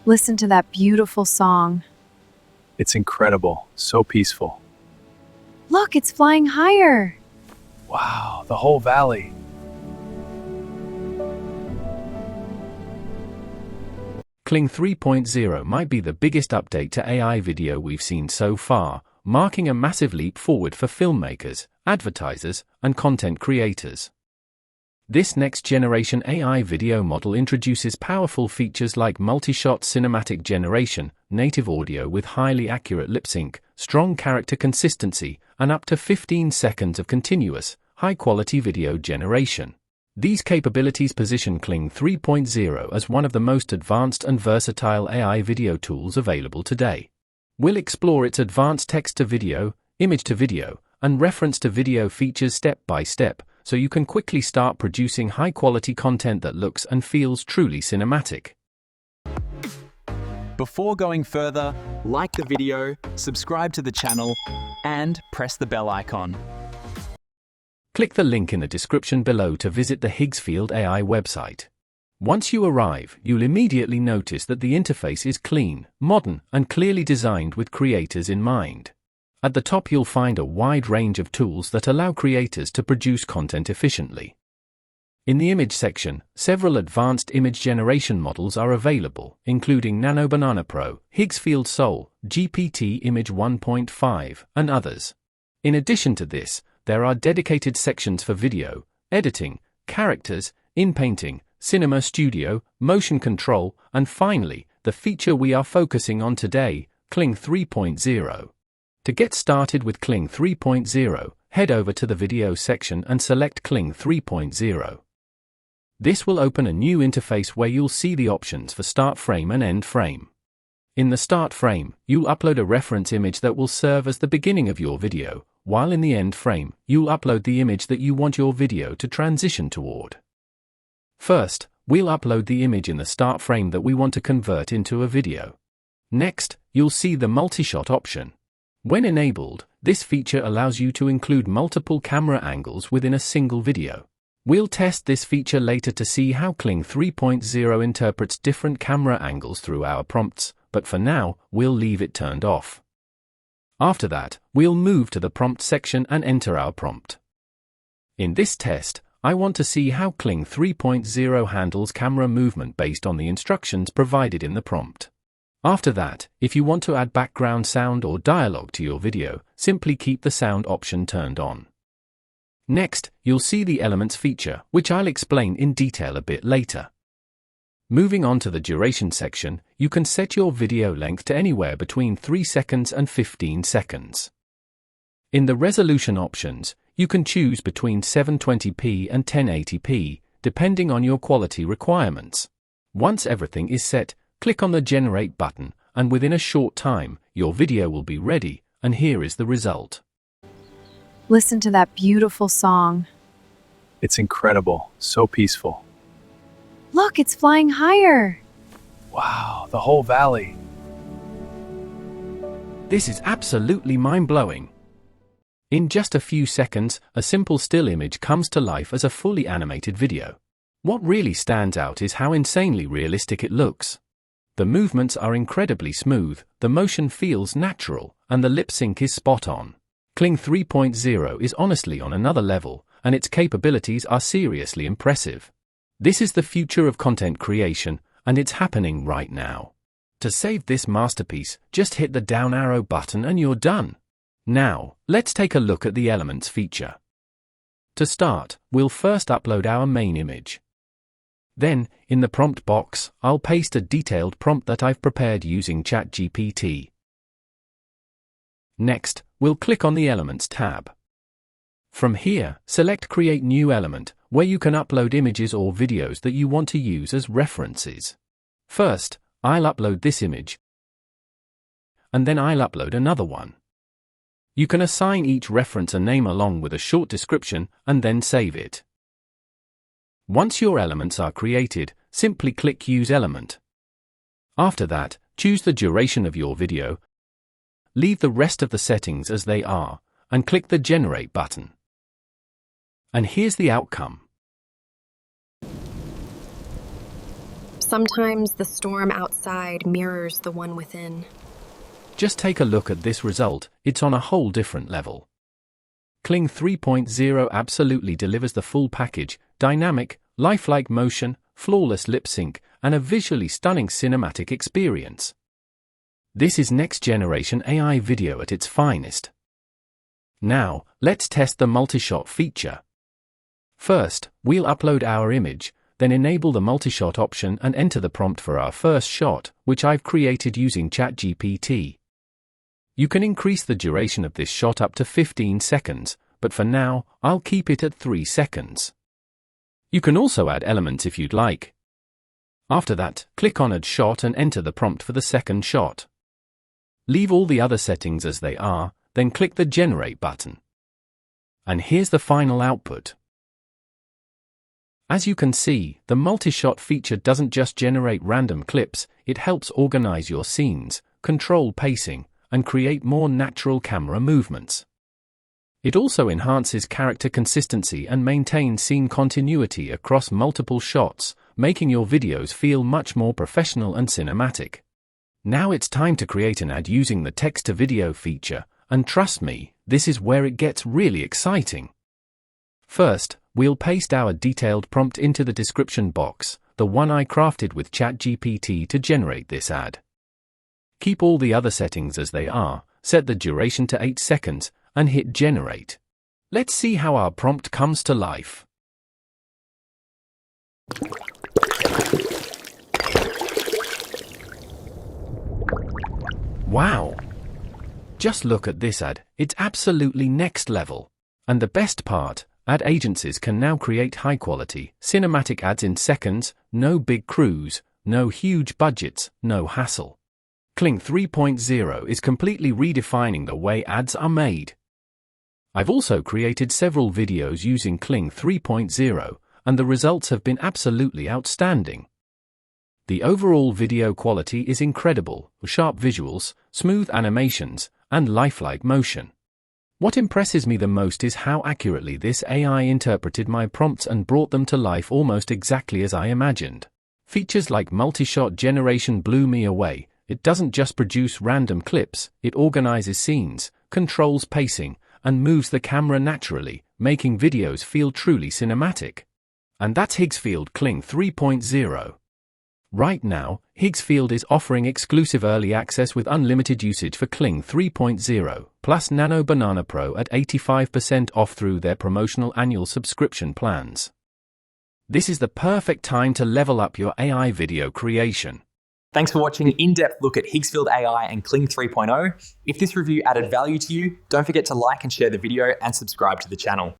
Listen to that beautiful song. It's incredible, so peaceful. Look, it's flying higher. Wow, the whole valley. Kling 3.0 might be the biggest update to AI video we've seen so far, marking a massive leap forward for filmmakers, advertisers, and content creators. This next-generation AI video model introduces powerful features like multi-shot cinematic generation, native audio with highly accurate lip sync, strong character consistency, and up to 15 seconds of continuous, high-quality video generation. These capabilities position Kling 3.0 as one of the most advanced and versatile AI video tools available today. We'll explore its advanced text-to-video, image-to-video, and reference-to-video features step by step, so you can quickly start producing high-quality content that looks and feels truly cinematic. Before going further, like the video, subscribe to the channel, and press the bell icon. Click the link in the description below to visit the Higgsfield AI website. Once you arrive, you'll immediately notice that the interface is clean, modern, and clearly designed with creators in mind. At the top you'll find a wide range of tools that allow creators to produce content efficiently. In the image section, several advanced image generation models are available, including Nano Banana Pro, Higgsfield Sol, GPT Image 1.5, and others. In addition to this, there are dedicated sections for video, editing, characters, in-painting, cinema studio, motion control, and finally, the feature we are focusing on today, Kling 3.0. To get started with Kling 3.0, head over to the video section and select Kling 3.0. This will open a new interface where you'll see the options for start frame and end frame. In the start frame, you'll upload a reference image that will serve as the beginning of your video, while in the end frame, you'll upload the image that you want your video to transition toward. First, we'll upload the image in the start frame that we want to convert into a video. Next, you'll see the multi-shot option. When enabled, this feature allows you to include multiple camera angles within a single video. We'll test this feature later to see how Kling 3.0 interprets different camera angles through our prompts, but for now, we'll leave it turned off. After that, we'll move to the prompt section and enter our prompt. In this test, I want to see how Kling 3.0 handles camera movement based on the instructions provided in the prompt. After that, if you want to add background sound or dialogue to your video, simply keep the sound option turned on. Next, you'll see the Elements feature, which I'll explain in detail a bit later. Moving on to the duration section, you can set your video length to anywhere between 3 seconds and 15 seconds. In the resolution options, you can choose between 720p and 1080p, depending on your quality requirements. Once everything is set, click on the Generate button, and within a short time, your video will be ready, and here is the result. Listen to that beautiful song. It's incredible, so peaceful. Look, it's flying higher. Wow, the whole valley. This is absolutely mind-blowing. In just a few seconds, a simple still image comes to life as a fully animated video. What really stands out is how insanely realistic it looks. The movements are incredibly smooth, the motion feels natural, and the lip sync is spot on. Kling 3.0 is honestly on another level, and its capabilities are seriously impressive. This is the future of content creation, and it's happening right now. To save this masterpiece, just hit the down arrow button and you're done. Now, let's take a look at the Elements feature. To start, we'll first upload our main image. Then, in the prompt box, I'll paste a detailed prompt that I've prepared using ChatGPT. Next, we'll click on the Elements tab. From here, select Create New Element, where you can upload images or videos that you want to use as references. First, I'll upload this image, and then I'll upload another one. You can assign each reference a name along with a short description, and then save it. Once your elements are created, simply click Use Element. After that, choose the duration of your video, leave the rest of the settings as they are, and click the Generate button. And here's the outcome. Sometimes the storm outside mirrors the one within. Just take a look at this result, it's on a whole different level. Kling 3.0 absolutely delivers the full package: dynamic, lifelike motion, flawless lip sync, and a visually stunning cinematic experience. This is next-generation AI video at its finest. Now, let's test the multi-shot feature. First, we'll upload our image, then enable the multi-shot option and enter the prompt for our first shot, which I've created using ChatGPT. You can increase the duration of this shot up to 15 seconds, but for now, I'll keep it at 3 seconds. You can also add elements if you'd like. After that, click on Add Shot and enter the prompt for the second shot. Leave all the other settings as they are, then click the Generate button. And here's the final output. As you can see, the multi-shot feature doesn't just generate random clips, it helps organize your scenes, control pacing, and create more natural camera movements. It also enhances character consistency and maintains scene continuity across multiple shots, making your videos feel much more professional and cinematic. Now it's time to create an ad using the text-to-video feature, and trust me, this is where it gets really exciting. First, we'll paste our detailed prompt into the description box, the one I crafted with ChatGPT to generate this ad. Keep all the other settings as they are, set the duration to 8 seconds, and hit Generate. Let's see how our prompt comes to life. Wow! Just look at this ad, it's absolutely next level. And the best part, ad agencies can now create high-quality, cinematic ads in seconds, no big crews, no huge budgets, no hassle. Kling 3.0 is completely redefining the way ads are made. I've also created several videos using Kling 3.0, and the results have been absolutely outstanding. The overall video quality is incredible, with sharp visuals, smooth animations, and lifelike motion. What impresses me the most is how accurately this AI interpreted my prompts and brought them to life almost exactly as I imagined. Features like multi-shot generation blew me away. It doesn't just produce random clips, it organizes scenes, controls pacing, and moves the camera naturally, making videos feel truly cinematic. And that's Higgsfield Kling 3.0. Right now, Higgsfield is offering exclusive early access with unlimited usage for Kling 3.0, plus Nano Banana Pro at 85% off through their promotional annual subscription plans. This is the perfect time to level up your AI video creation. Thanks for watching an in-depth look at Higgsfield AI and Kling 3.0. If this review added value to you, don't forget to like and share the video and subscribe to the channel.